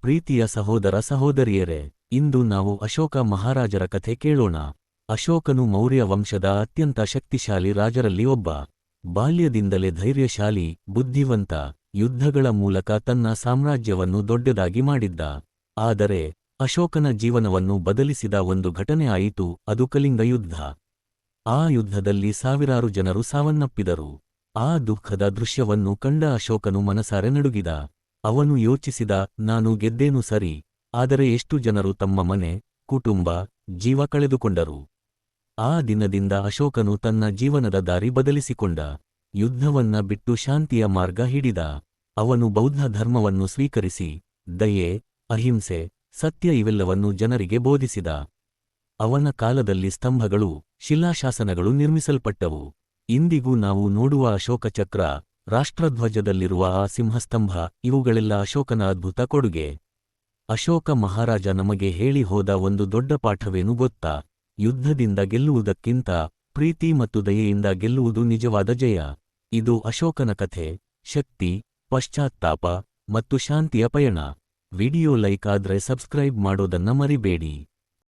ಪ್ರೀತಿಯ ಸಹೋದರ ಸಹೋದರಿಯರೇ, ಇಂದು ನಾವು ಅಶೋಕ ಮಹಾರಾಜರ ಕಥೆ ಕೇಳೋಣ. ಅಶೋಕನು ಮೌರ್ಯ ವಂಶದ ಅತ್ಯಂತ ಶಕ್ತಿಶಾಲಿ ರಾಜರಲ್ಲಿ ಒಬ್ಬ. ಬಾಲ್ಯದಿಂದಲೇ ಧೈರ್ಯಶಾಲಿ, ಬುದ್ಧಿವಂತ, ಯುದ್ಧಗಳ ಮೂಲಕ ತನ್ನ ಸಾಮ್ರಾಜ್ಯವನ್ನು ದೊಡ್ಡದಾಗಿ ಮಾಡಿದ್ದ. ಆದರೆ ಅಶೋಕನ ಜೀವನವನ್ನು ಬದಲಿಸಿದ ಒಂದು ಘಟನೆ ಆಯಿತು, ಅದು ಕಲಿಂಗ ಯುದ್ಧ. ಆ ಯುದ್ಧದಲ್ಲಿ ಸಾವಿರಾರು ಜನರು ಸಾವನ್ನಪ್ಪಿದರು. ಆ ದುಃಖದ ದೃಶ್ಯವನ್ನು ಕಂಡ ಅಶೋಕನು ಮನಸಾರೆ ನಡುಗಿದ. ಅವನು ಯೋಚಿಸಿದ, ನಾನು ಗೆದ್ದೇನು ಸರಿ, ಆದರೆ ಎಷ್ಟು ಜನರು ತಮ್ಮ ಮನೆ, ಕುಟುಂಬ, ಜೀವ ಕಳೆದುಕೊಂಡರು. ಆ ದಿನದಿಂದ ಅಶೋಕನು ತನ್ನ ಜೀವನದ ದಾರಿ ಬದಲಿಸಿಕೊಂಡ. ಯುದ್ಧವನ್ನ ಬಿಟ್ಟು ಶಾಂತಿಯ ಮಾರ್ಗ ಹಿಡಿದ. ಅವನು ಬೌದ್ಧ ಧರ್ಮವನ್ನು ಸ್ವೀಕರಿಸಿ, ದಯೆ, ಅಹಿಂಸೆ, ಸತ್ಯ ಇವೆಲ್ಲವನ್ನು ಜನರಿಗೆ ಬೋಧಿಸಿದ. ಅವನ ಕಾಲದಲ್ಲಿ ಸ್ತಂಭಗಳು, ಶಿಲಾಶಾಸನಗಳು ನಿರ್ಮಿಸಲ್ಪಟ್ಟವು. ಇಂದಿಗೂ ನಾವು ನೋಡುವ ಅಶೋಕ ಚಕ್ರ, ರಾಷ್ಟ್ರಧ್ವಜದಲ್ಲಿರುವ ಆ ಸಿಂಹಸ್ತಂಭ, ಇವುಗಳೆಲ್ಲ ಅಶೋಕನ ಅದ್ಭುತ ಕೊಡುಗೆ. ಅಶೋಕ ಮಹಾರಾಜ ನಮಗೆ ಹೇಳಿ ಹೋದ ಒಂದು ದೊಡ್ಡ ಪಾಠವೇನು ಗೊತ್ತಾ? ಯುದ್ಧದಿಂದ ಗೆಲ್ಲುವುದಕ್ಕಿಂತ ಪ್ರೀತಿ ಮತ್ತು ದಯೆಯಿಂದ ಗೆಲ್ಲುವುದು ನಿಜವಾದ ಜಯ. ಇದು ಅಶೋಕನ ಕಥೆ, ಶಕ್ತಿ, ಪಶ್ಚಾತ್ತಾಪ ಮತ್ತು ಶಾಂತಿಯ ಪಯಣ. ವಿಡಿಯೋ ಲೈಕ್ ಆದ್ರೆ ಸಬ್ಸ್ಕ್ರೈಬ್ ಮಾಡೋದನ್ನ ಮರಿಬೇಡಿ.